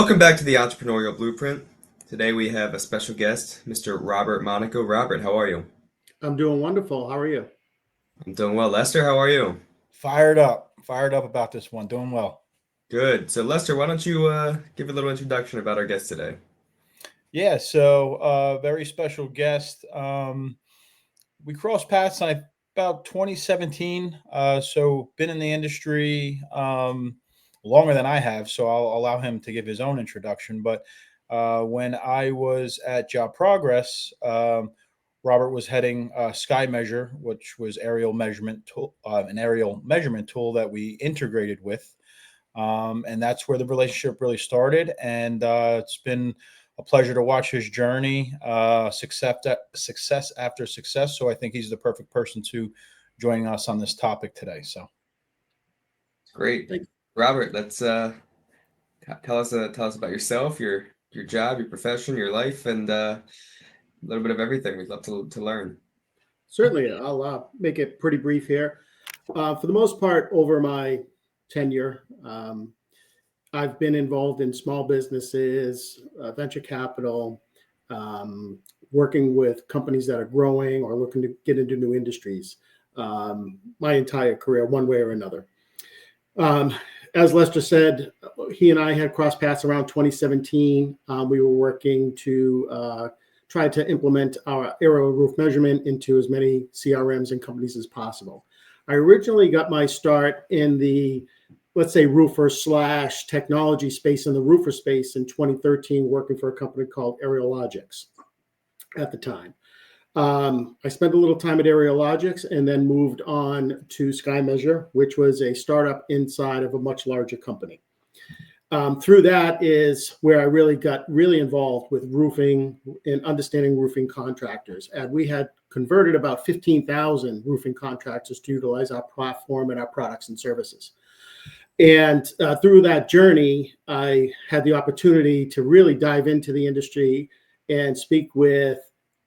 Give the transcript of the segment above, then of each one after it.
Welcome back to the Entrepreneurial Blueprint. Today we have a special guest, Mr. Robert Monaco. Robert, how are you? I'm doing wonderful. How are you? I'm doing well. Lester, how are you? Fired up about this one. Doing well. Good. So, Lester, why don't you give a little introduction about our guest today? Yeah, so very special guest. We crossed paths in about 2017. So been in the industry longer than I have. So I'll allow him to give his own introduction. But when I was at Job Progress, Robert was heading Sky Measure, which was aerial measurement tool, an aerial measurement tool that we integrated with. And that's where the relationship really started. And it's been a pleasure to watch his journey, success after success. So I think he's the perfect person to join us on this topic today. So Great. Thank Robert, let's tell us about yourself, your job, your profession, your life, and a little bit of everything. We'd love to learn. Certainly, I'll make it pretty brief here. For the most part, over my tenure, I've been involved in small businesses, venture capital, um, working with companies that are growing or looking to get into new industries. My entire career, one way or another. Um, as Lester said, he and I had crossed paths around 2017. We were working to try to implement our aerial roof measurement into as many CRMs and companies as possible. I originally got my start in the, let's say, roofer slash technology space in the roofer space in 2013, working for a company called Aerialogics at the time. I spent a little time at Aerialogics and then moved on to Sky Measure, which was a startup inside of a much larger company. Through that is where I really got involved with roofing and understanding roofing contractors. And we had converted about 15,000 roofing contractors to utilize our platform and our products and services. And through that journey, I had the opportunity to really dive into the industry and speak with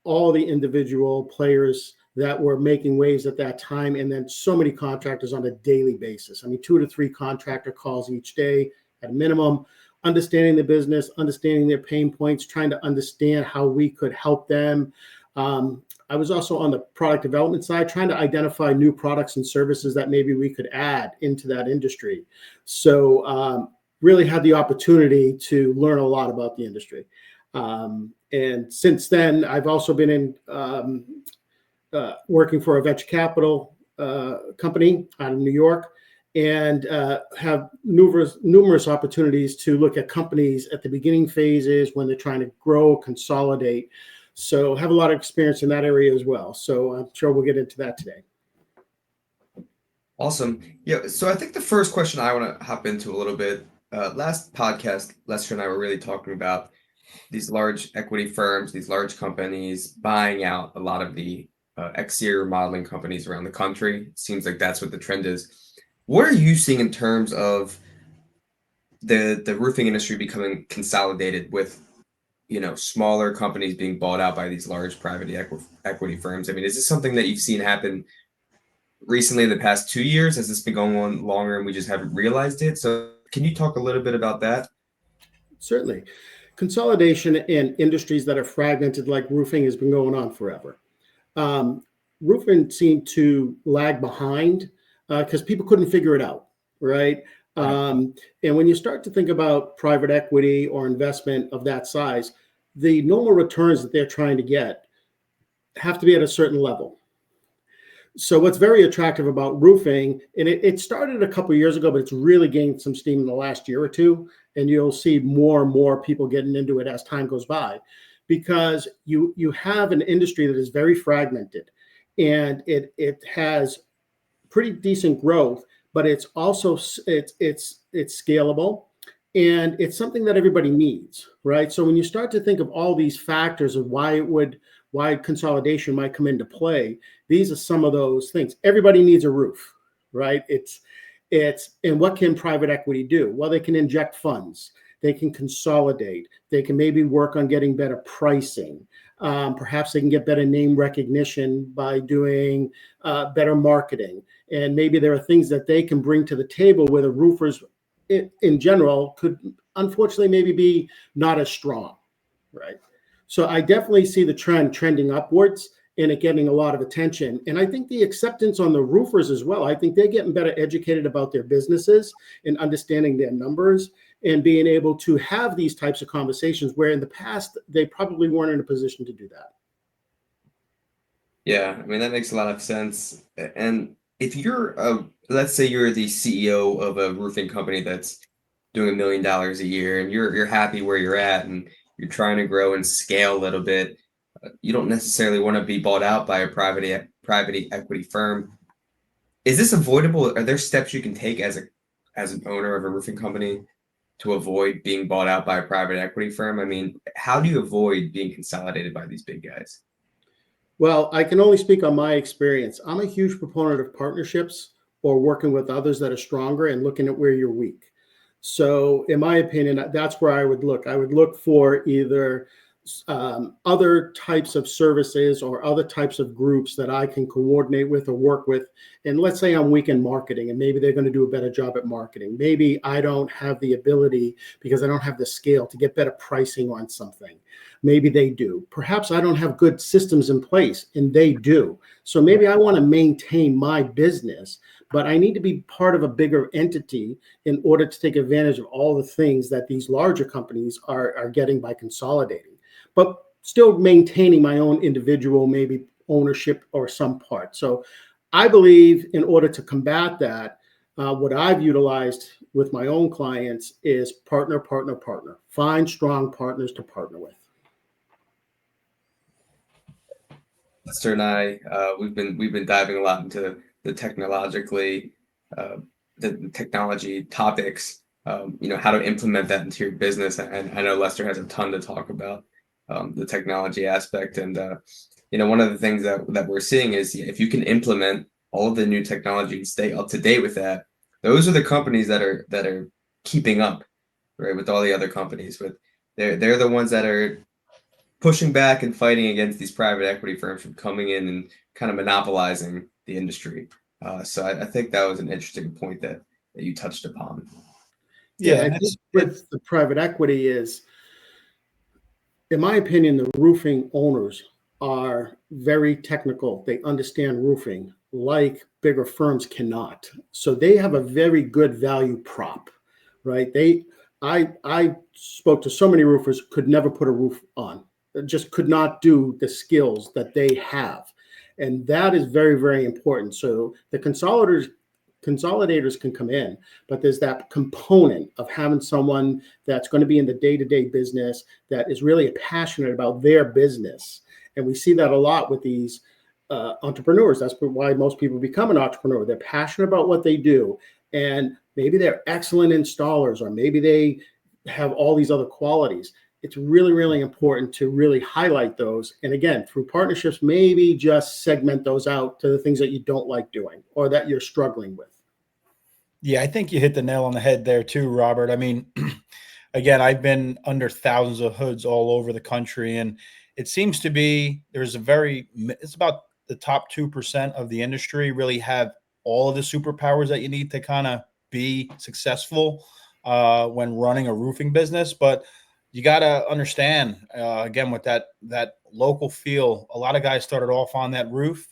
all the individual players that were making waves at that time, and then so many contractors on a daily basis. I mean, 2 to 3 contractor calls each day at a minimum, understanding the business, understanding their pain points, trying to understand how we could help them. I was also on the product development side, trying to identify new products and services that maybe we could add into that industry. So really had the opportunity to learn a lot about the industry. And since then, I've also been in working for a venture capital company out of New York, and have numerous opportunities to look at companies at the beginning phases when they're trying to grow, consolidate. So have a lot of experience in that area as well. So I'm sure we'll get into that today. Awesome. Yeah, so I think the first question I want to hop into a little bit, last podcast, Lester and I were really talking about these large equity firms, these large companies buying out a lot of the exterior modeling companies around the country. It seems like that's what the trend is. What are you seeing in terms of the roofing industry becoming consolidated with, smaller companies being bought out by these large equity firms? I mean, is this something that you've seen happen recently in the past 2 years? Has this been going on longer and we just haven't realized it? So can you talk a little bit about that? Certainly. Consolidation in industries that are fragmented like roofing has been going on forever. Um, Roofing seemed to lag behind because people couldn't figure it out, right? right. And when you start to think about private equity or investment of that size, the normal returns that they're trying to get have to be at a certain level. So what's very attractive about roofing, and it started a couple of years ago, but it's really gained some steam in the last year or two, and you'll see more and more people getting into it as time goes by, because you have an industry that is very fragmented, and it has pretty decent growth, but it's also it's scalable, and it's something that everybody needs, right? So when you start to think of all these factors of why consolidation might come into play, these are some of those things. Everybody needs a roof, right? And what can private equity do? Well, they can inject funds, they can consolidate, they can maybe work on getting better pricing. Perhaps they can get better name recognition by doing better marketing. And maybe there are things that they can bring to the table where the roofers in general could unfortunately maybe be not as strong, right? So I definitely see the trend trending upwards and it getting a lot of attention. And I think the acceptance on the roofers as well. I think they're getting better educated about their businesses and understanding their numbers and being able to have these types of conversations where in the past they probably weren't in a position to do that. Yeah, I mean that makes a lot of sense. And if you're let's say you're the CEO of a roofing company that's doing $1 million a year, and you're happy where you're at, and you're trying to grow and scale a little bit, you don't necessarily want to be bought out by a private equity firm. Is this avoidable? Are there steps you can take as an owner of a roofing company to avoid being bought out by a private equity firm? I mean, how do you avoid being consolidated by these big guys? Well, I can only speak on my experience. I'm a huge proponent of partnerships or working with others that are stronger and looking at where you're weak. So, in my opinion, that's where I would look. I would look for either other types of services or other types of groups that I can coordinate with or work with. And let's say I'm weak in marketing and maybe they're going to do a better job at marketing. Maybe I don't have the ability because I don't have the scale to get better pricing on something. Maybe they do. Perhaps I don't have good systems in place and they do. So maybe I want to maintain my business, but I need to be part of a bigger entity in order to take advantage of all the things that these larger companies are getting by consolidating, but still maintaining my own individual, maybe ownership or some part. So I believe in order to combat that, what I've utilized with my own clients is partner, partner, partner. Find strong partners to partner with. Lester and I, we've been diving a lot into the technologically, uh, the technology topics. How to implement that into your business. And I know Lester has a ton to talk about the technology aspect. And one of the things that we're seeing is, yeah, if you can implement all of the new technology and stay up to date with that, those are the companies that are keeping up, right, with all the other companies. With they're the ones that are pushing back and fighting against these private equity firms from coming in and kind of monopolizing the industry. So I think that was an interesting point that you touched upon. Yeah, Yeah, I and think it's with the private equity is, in my opinion, the roofing owners are very technical. They understand roofing like bigger firms cannot. So they have a very good value prop, right? I spoke to so many roofers could never put a roof on. Just could not do the skills that they have. And that is very, very important. So the consolidators can come in, but there's that component of having someone that's going to be in the day-to-day business that is really passionate about their business. And we see that a lot with these entrepreneurs. That's why most people become an entrepreneur. They're passionate about what they do, and maybe they're excellent installers, or maybe they have all these other qualities. It's really, really important to really highlight those. And again, through partnerships, maybe just segment those out to the things that you don't like doing or that you're struggling with. Yeah, I think you hit the nail on the head there too, Robert. I mean, again, I've been under thousands of hoods all over the country, and it seems to be it's about the top 2% of the industry really have all of the superpowers that you need to kind of be successful when running a roofing business. But you got to understand, again, with that local feel, a lot of guys started off on that roof.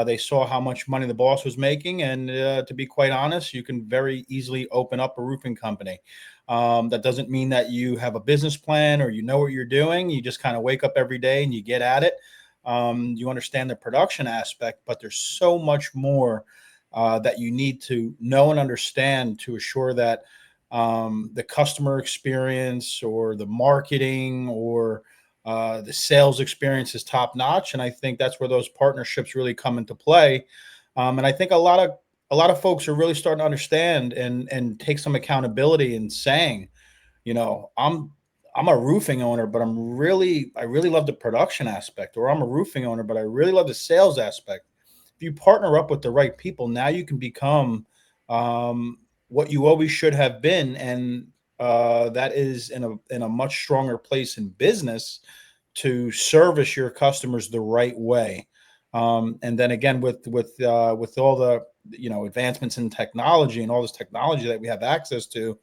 They saw how much money the boss was making, and to be quite honest, you can very easily open up a roofing company. That doesn't mean that you have a business plan or you know what you're doing. You just kind of wake up every day and you get at it. You understand the production aspect, but there's so much more that you need to know and understand to assure that the customer experience or the marketing or the sales experience is top notch, and I think that's where those partnerships really come into play. And I think a lot of folks are really starting to understand and take some accountability in saying, I'm a roofing owner, but I really love the production aspect, or I'm a roofing owner, but I really love the sales aspect. If you partner up with the right people, now you can become what you always should have been, and that is in a much stronger place in business to service your customers the right way. And then again, with all the advancements in technology and all this technology that we have access to,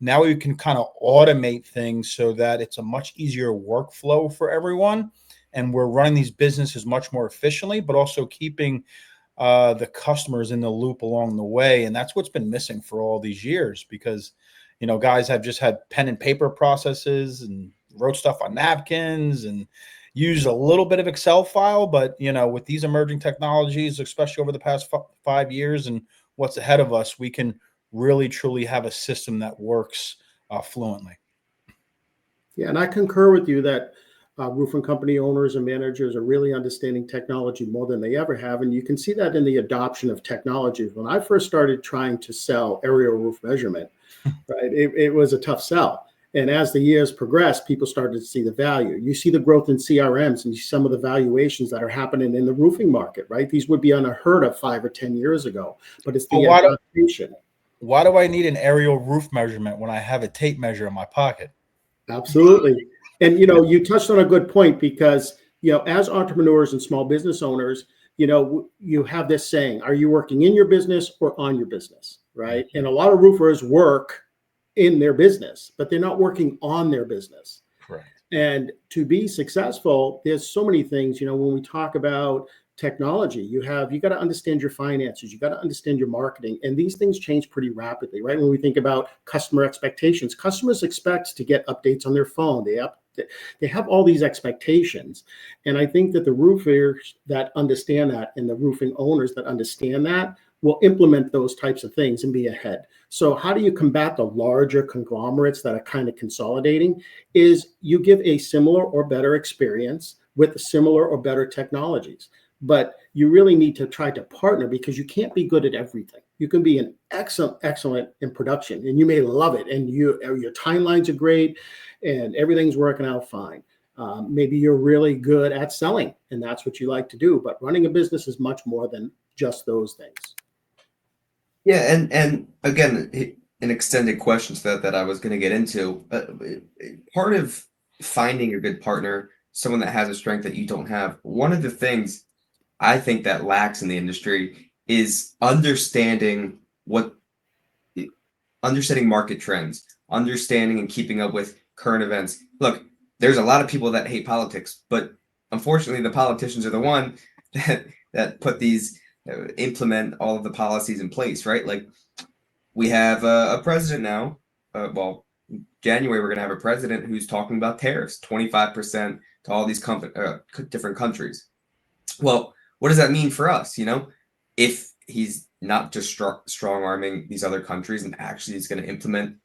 Now we can kind of automate things so that it's a much easier workflow for everyone. And we're running these businesses much more efficiently, but also keeping the customers in the loop along the way. And that's what's been missing for all these years, because, guys have just had pen and paper processes and wrote stuff on napkins and used a little bit of Excel file. But, with these emerging technologies, especially over the past 5 years and what's ahead of us, we can really, truly have a system that works fluently. Yeah, and I concur with you that roofing company owners and managers are really understanding technology more than they ever have. And you can see that in the adoption of technologies. When I first started trying to sell aerial roof measurement, right, it was a tough sell. And as the years progressed, people started to see the value. You see the growth in CRMs and some of the valuations that are happening in the roofing market, right? These would be unheard of 5 or 10 years ago, but it's the adaptation. Why do I need an aerial roof measurement when I have a tape measure in my pocket? Absolutely. And, you touched on a good point because, as entrepreneurs and small business owners, you have this saying, are you working in your business or on your business, right? And a lot of roofers work in their business, but they're not working on their business. Correct. And to be successful, there's so many things, when we talk about technology, you got to understand your finances, you got to understand your marketing, and these things change pretty rapidly, right? When we think about customer expectations, customers expect to get updates on their phone. They have all these expectations. And I think that the roofers that understand that and the roofing owners that understand that will implement those types of things and be ahead. So how do you combat the larger conglomerates that are kind of consolidating? Is you give a similar or better experience with similar or better technologies. But you really need to try to partner because you can't be good at everything. You can be an excellent in production and you may love it and your timelines are great and everything's working out fine. Maybe you're really good at selling and that's what you like to do. But running a business is much more than just those things. Yeah, and again, an extended question to that I was going to get into. Part of finding a good partner, someone that has a strength that you don't have, one of the things I think that lacks in the industry is understanding market trends, understanding and keeping up with current events. Look, there's a lot of people that hate politics, but unfortunately, the politicians are the one that put these implement all of the policies in place, right? Like we have a president now. Well, in January we're going to have a president who's talking about tariffs, 25% to all these different countries. Well, what does that mean for us? If he's not just strong arming these other countries and actually is going to implement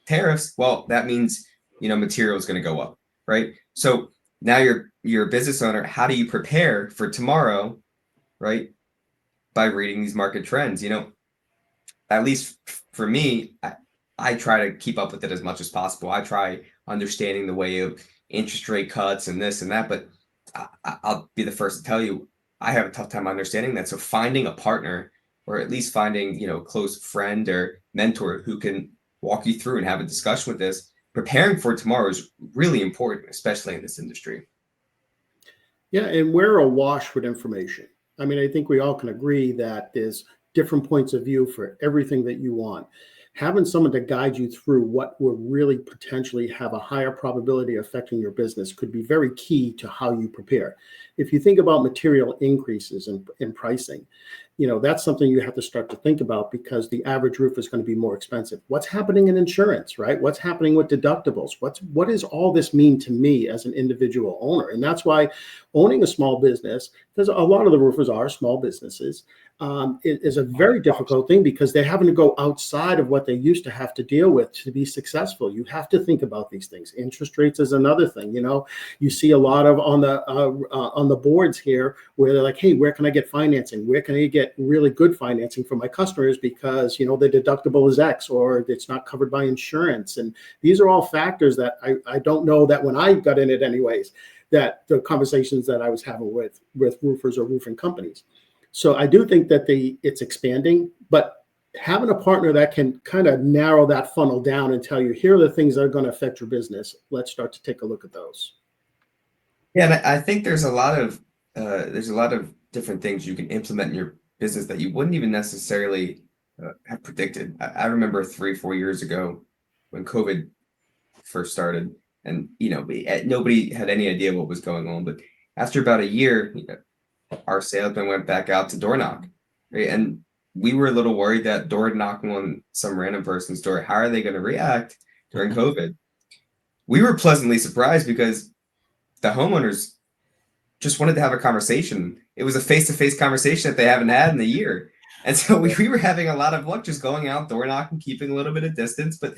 tariffs, well, that means material is going to go up, right? So now you're a business owner. How do you prepare for tomorrow, right? By reading these market trends. At least for me, I try to keep up with it as much as possible. I try understanding the way of interest rate cuts and this and that, but I'll be the first to tell you, I have a tough time understanding that. So finding a partner or at least finding, a close friend or mentor who can walk you through and have a discussion with this, preparing for tomorrow is really important, especially in this industry. Yeah, and we're awash with information. I mean, I think we all can agree that there's different points of view for everything that you want. Having someone to guide you through what will really potentially have a higher probability of affecting your business could be very key to how you prepare. If you think about material increases in pricing, that's something you have to start to think about because the average roof is going to be more expensive. What's happening in insurance, right? What's happening with deductibles? What does all this mean to me as an individual owner? And that's why owning a small business, because a lot of the roofers are small businesses, it is a very difficult thing because they're having to go outside of what they used to have to deal with to be successful. You have to think about these things. Interest rates is another thing. You see a lot of on the boards here where they're like, hey, where can I get financing? Where can I get really good financing for my customers because the deductible is X or it's not covered by insurance. And these are all factors that I don't know that when I got in it anyways, that the conversations that I was having with roofers or roofing companies. So I do think that it's expanding, but having a partner that can kind of narrow that funnel down and tell you, here are the things that are going to affect your business. Let's start to take a look at those. Yeah, and I think there's a lot of different things you can implement in your business that you wouldn't even necessarily have predicted. I remember 3-4 years ago, when COVID first started, and nobody had any idea what was going on. But after about a year, our salesman went back out to door knock, right? And we were a little worried that door knocking on some random person's door, how are they going to react during COVID? We were pleasantly surprised because the homeowners just wanted to have a conversation. It was a face-to-face conversation that they haven't had in a year. And so we were having a lot of luck just going out, door knocking, keeping a little bit of distance, but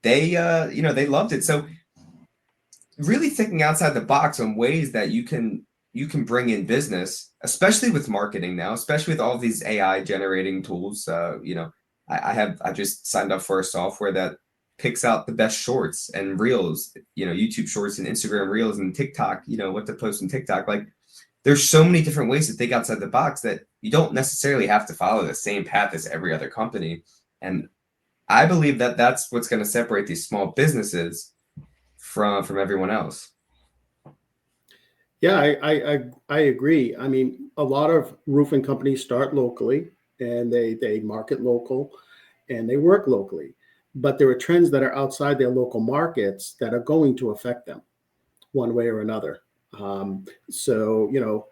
they they loved it. So really thinking outside the box on ways that you can bring in business, especially with marketing now, especially with all these AI generating tools. I just signed up for a software that picks out the best shorts and reels, YouTube shorts and Instagram reels and TikTok, what to post on TikTok. Like there's so many different ways to think outside the box that you don't necessarily have to follow the same path as every other company. And I believe that that's what's going to separate these small businesses from everyone else. Yeah, I agree. I mean, a lot of roofing companies start locally and they market local and they work locally, but there are trends that are outside their local markets that are going to affect them one way or another. So,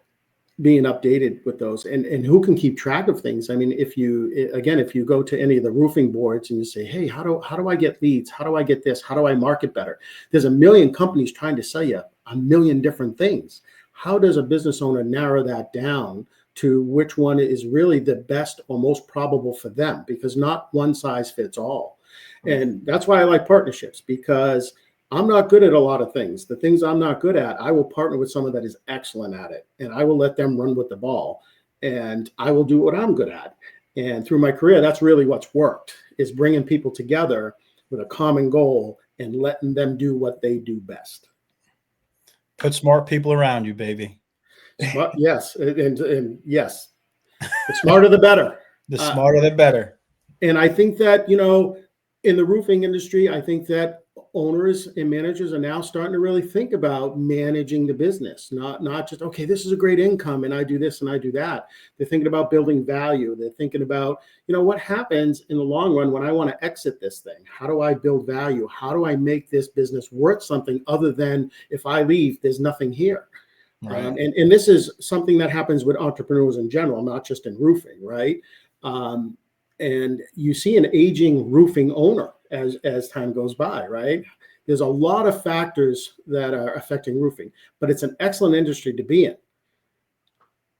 being updated with those and who can keep track of things. I mean, if you go to any of the roofing boards and you say, hey, how do I get leads? How do I get this? How do I market better? There's a million companies trying to sell you a million different things. How does a business owner narrow that down to which one is really the best or most probable for them? Because not one size fits all. And that's why I like partnerships, because I'm not good at a lot of things. The things I'm not good at, I will partner with someone that is excellent at it, and I will let them run with the ball, and I will do what I'm good at. And through my career, that's really what's worked, is bringing people together with a common goal and letting them do what they do best. Put smart people around you, baby. Smart, yes, and yes, the smarter the better. The smarter the better. And I think that, in the roofing industry, I think that owners and managers are now starting to really think about managing the business, not just, okay, this is a great income and I do this and I do that. They're thinking about building value. They're thinking about, what happens in the long run when I want to exit this thing? How do I build value? How do I make this business worth something other than if I leave, there's nothing here? Right. And this is something that happens with entrepreneurs in general, not just in roofing, right? And you see an aging roofing owner as time goes by, right? There's a lot of factors that are affecting roofing, but it's an excellent industry to be in.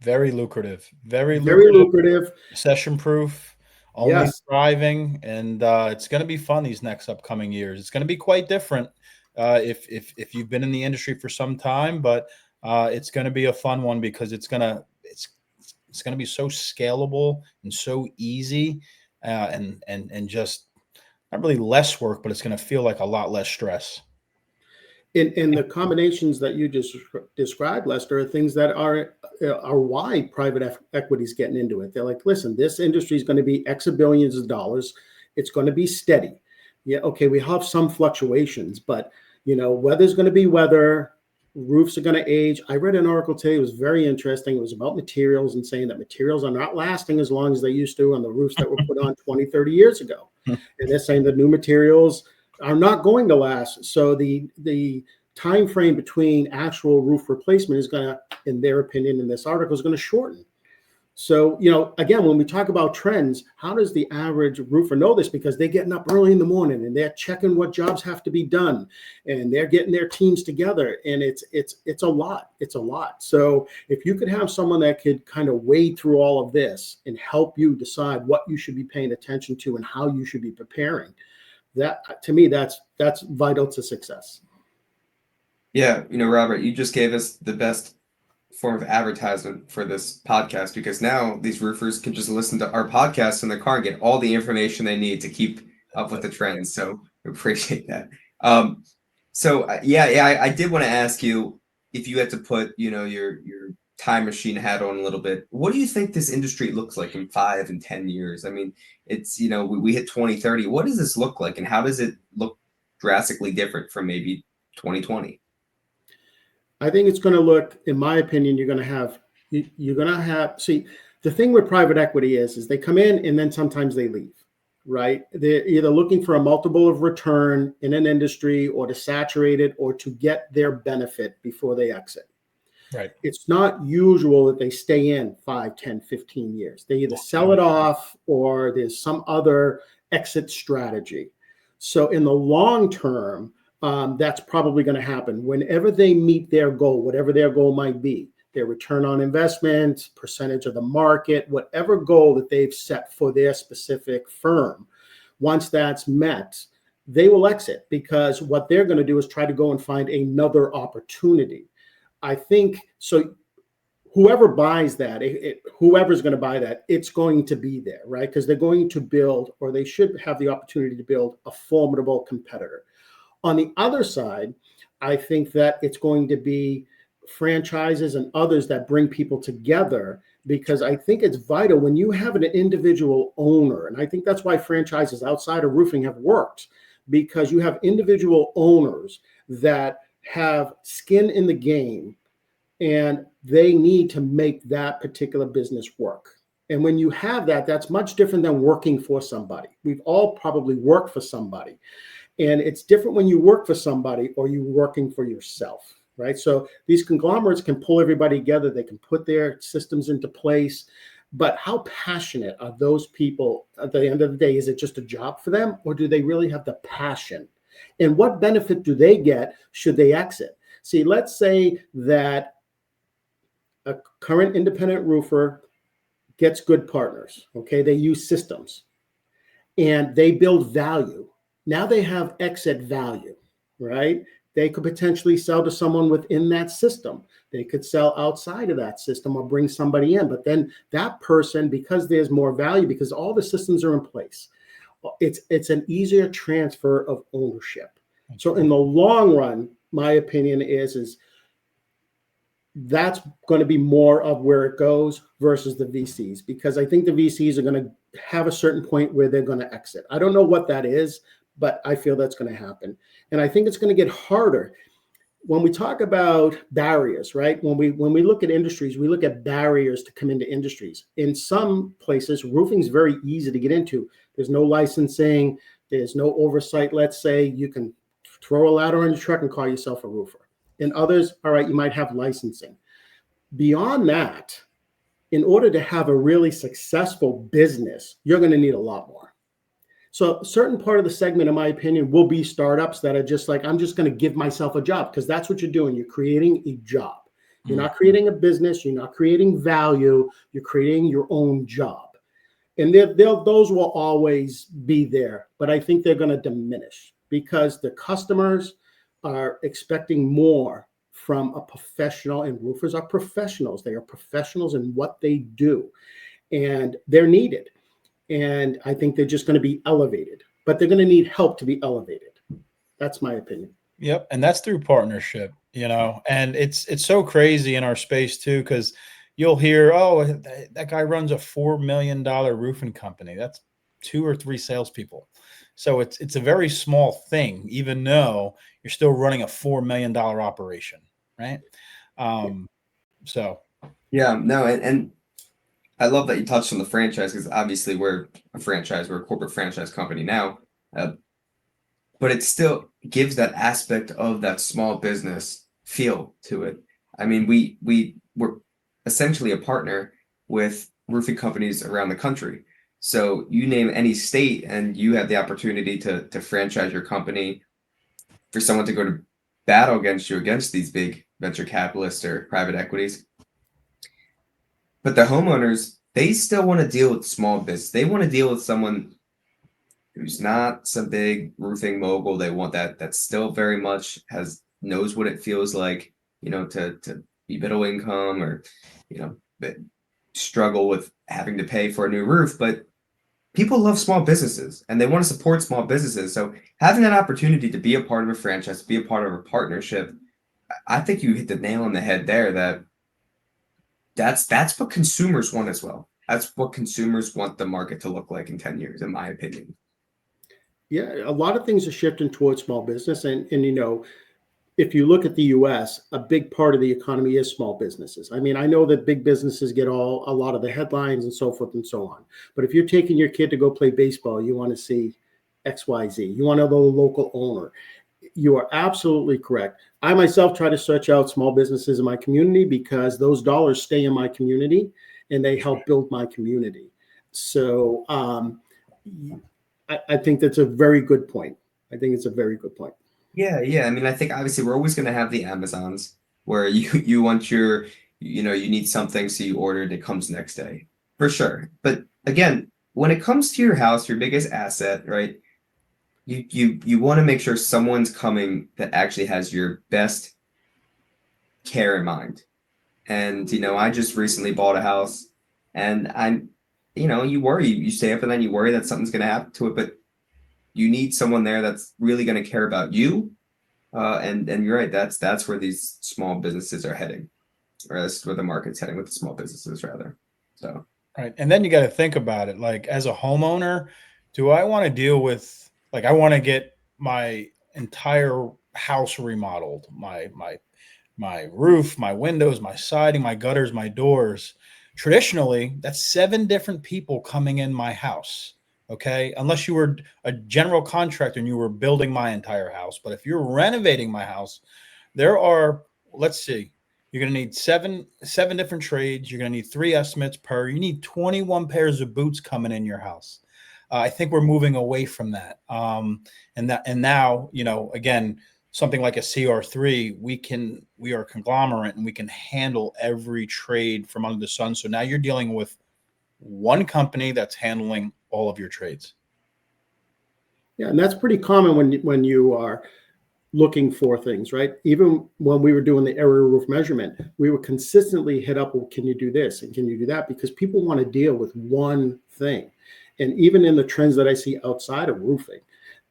Very lucrative, very lucrative, recession proof, only yes, thriving, and it's going to be fun these next upcoming years. It's going to be quite different if you've been in the industry for some time, but it's going to be a fun one because it's going to be so scalable and so easy, and just not really less work, but it's going to feel like a lot less stress. In the combinations that you just described, Lester, are things that are why private equity is getting into it. They're like, listen, this industry is going to be X of billions of dollars. It's going to be steady. Yeah, okay, we have some fluctuations, but weather's going to be weather. Roofs are going to age. I read an article today. It was very interesting. It was about materials and saying that materials are not lasting as long as they used to on the roofs that were put on 20, 30 years ago. And they're saying that new materials are not going to last. So the time frame between actual roof replacement is going to, in their opinion, in this article, is going to shorten. So, again, when we talk about trends, how does the average roofer know this? Because they're getting up early in the morning and they're checking what jobs have to be done and they're getting their teams together. And it's a lot. It's a lot. So if you could have someone that could kind of wade through all of this and help you decide what you should be paying attention to and how you should be preparing, that, to me, that's vital to success. Yeah. Robert, you just gave us the best form of advertisement for this podcast, because now these roofers can just listen to our podcast in the car and get all the information they need to keep up with the trends. So we appreciate that. I did want to ask you, if you had to put, your time machine hat on a little bit, what do you think this industry looks like in 5 and 10 years? I mean, it's, we hit 2030. What does this look like, and how does it look drastically different from maybe 2020? I think it's going to look, in my opinion, you're going to have, see, the thing with private equity is they come in and then sometimes they leave. right? They're either looking for a multiple of return in an industry or to saturate it or to get their benefit before they exit. Right. It's not usual that they stay in 5, 10, 15 years. They either sell it off or there's some other exit strategy. So in the long term, that's probably going to happen whenever they meet their goal, whatever their goal might be, their return on investment, percentage of the market, whatever goal that they've set for their specific firm. Once that's met, they will exit, because what they're going to do is try to go and find another opportunity. I think so. Whoever buys that, whoever's going to buy that, it's going to be there, right? Because they're going to build, or they should have the opportunity to build, a formidable competitor. On the other side, I think that it's going to be franchises and others that bring people together, because I think it's vital when you have an individual owner. And I think that's why franchises outside of roofing have worked, because you have individual owners that have skin in the game and they need to make that particular business work. And when you have that, that's much different than working for somebody. We've all probably worked for somebody. And it's different when you work for somebody or you're working for yourself, right? So these conglomerates can pull everybody together. They can put their systems into place. But how passionate are those people at the end of the day? Is it just a job for them, or do they really have the passion? And what benefit do they get should they exit? See, let's say that a current independent roofer gets good partners, okay? They use systems and they build value. Now they have exit value, right? They could potentially sell to someone within that system. They could sell outside of that system or bring somebody in. But then that person, because there's more value, because all the systems are in place, it's an easier transfer of ownership. So in the long run, my opinion is that's going to be more of where it goes versus the VCs, because I think the VCs are going to have a certain point where they're going to exit. I don't know what that is, but I feel that's going to happen. And I think it's going to get harder. When we talk about barriers, right? When we look at industries, we look at barriers to come into industries. In some places, roofing is very easy to get into. There's no licensing. There's no oversight. Let's say you can throw a ladder on your truck and call yourself a roofer. In others, all right, you might have licensing. Beyond that, in order to have a really successful business, you're going to need a lot more. So a certain part of the segment, in my opinion, will be startups that are just like, I'm just going to give myself a job, because that's what you're doing. You're creating a job. You're not creating a business. You're not creating value. You're creating your own job. And those will always be there. But I think they're going to diminish, because the customers are expecting more from a professional, and roofers are professionals. They are professionals in what they do, and they're needed. And I think they're just going to be elevated, but they're going to need help to be elevated. That's my opinion. Yep. And that's through partnership, and it's so crazy in our space too, because you'll hear, oh, that guy runs a $4 million roofing company. That's 2 or 3 salespeople. So it's a very small thing, even though you're still running a $4 million operation. Right. So. Yeah, no. And I love that you touched on the franchise, because obviously we're a franchise, we're a corporate franchise company now, but it still gives that aspect of that small business feel to it. I mean, we're essentially a partner with roofing companies around the country. So you name any state and you have the opportunity to franchise your company, for someone to go to battle against you, against these big venture capitalists or private equities. But the homeowners, they still want to deal with small business. They want to deal with someone who's not some big roofing mogul. They want that still very much knows what it feels like, to be middle income, or, struggle with having to pay for a new roof. But people love small businesses and they want to support small businesses. So having that opportunity to be a part of a franchise, be a part of a partnership, I think you hit the nail on the head there. That's what consumers want as well. That's what consumers want the market to look like in 10 years, in my opinion. Yeah, a lot of things are shifting towards small business, and if you look at the US, a big part of the economy is small businesses. I mean, I know that big businesses get a lot of the headlines and so forth and so on. But if you're taking your kid to go play baseball, you want to see XYZ. You want to know the local owner. You are absolutely correct. I myself try to search out small businesses in my community because those dollars stay in my community and they help build my community. So I think that's a very good point. I think it's a very good point. Yeah, yeah. I mean, I think obviously we're always going to have the Amazons where you want your, you need something, so you order it, it comes next day, for sure. But again, when it comes to your house, your biggest asset, right? You want to make sure someone's coming that actually has your best care in mind. And I just recently bought a house, and you worry, you stay up and then you worry that something's going to happen to it, but you need someone there that's really going to care about you. And you're right. That's where these small businesses are heading, or that's where the market's heading with the small businesses, rather. So Right. And then you got to think about it. Like, as a homeowner, do I want to deal with, like, I want to get my entire house remodeled, my roof, my windows, my siding, my gutters, my doors. Traditionally, that's 7 different people coming in my house. Okay. Unless you were a general contractor and you were building my entire house. But if you're renovating my house, there are, let's see, you're going to need seven different trades. You're going to need 3 estimates per. You need 21 pairs of boots coming in your house. I think we're moving away from that. And now, again, something like a CR3, we are a conglomerate and we can handle every trade from under the sun. So now you're dealing with one company that's handling all of your trades. Yeah, and that's pretty common when you are looking for things, right? Even when we were doing the area roof measurement, we would consistently hit up, well, can you do this and can you do that? Because people want to deal with one thing. And even in the trends that I see outside of roofing,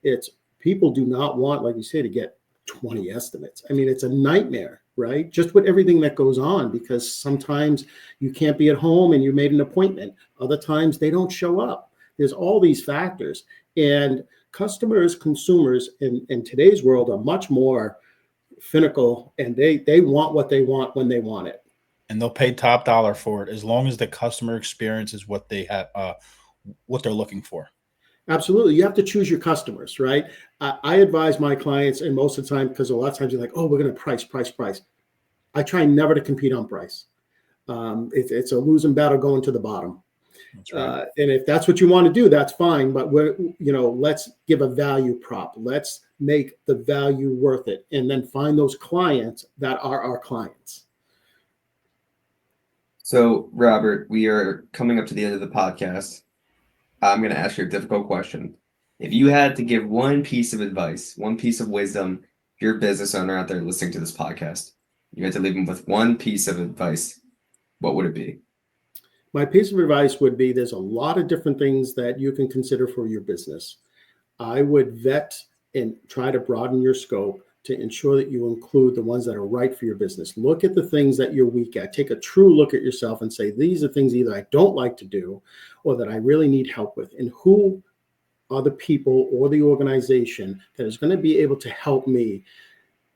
it's people do not want, like you say, to get 20 estimates. I mean, it's a nightmare, right? Just with everything that goes on, because sometimes you can't be at home and you made an appointment. Other times they don't show up. There's all these factors. And customers, consumers in today's world are much more finical, and they want what they want when they want it. And they'll pay top dollar for it as long as the customer experience is what they have, what they're looking for. Absolutely. You have to choose your customers, right? I advise my clients, and most of the time, because a lot of times you're like, oh, we're going to price. I try never to compete on price. It's a losing battle going to the bottom. That's right. And if that's what you want to do, that's fine. But let's give a value prop. Let's make the value worth it, and then find those clients that are our clients. So, Robert, we are coming up to the end of the podcast. I'm going to ask you a difficult question. If you had to give one piece of advice, one piece of wisdom, if you're a business owner out there listening to this podcast, you had to leave them with one piece of advice, what would it be? My piece of advice would be, there's a lot of different things that you can consider for your business. I would vet and try to broaden your scope to ensure that you include the ones that are right for your business. Look at the things that you're weak at. Take a true look at yourself and say, these are things either I don't like to do or that I really need help with. And who are the people or the organization that is going to be able to help me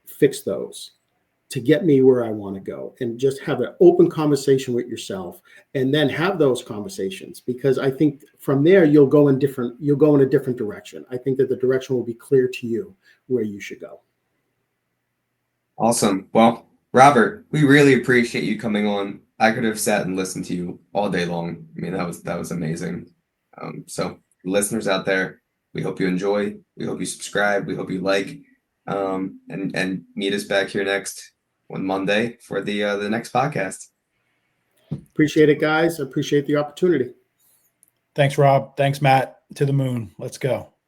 fix those, to get me where I want to go? And just have an open conversation with yourself, and then have those conversations, because I think from there you'll go in a different direction. I think that the direction will be clear to you where you should go. Awesome. Well, Robert, we really appreciate you coming on. I could have sat and listened to you all day long. I mean, that was amazing. So listeners out there, we hope you enjoy. We hope you subscribe. We hope you like, and meet us back here next on Monday for the next podcast. Appreciate it, guys. I appreciate the opportunity. Thanks, Rob. Thanks, Matt. To the moon. Let's go.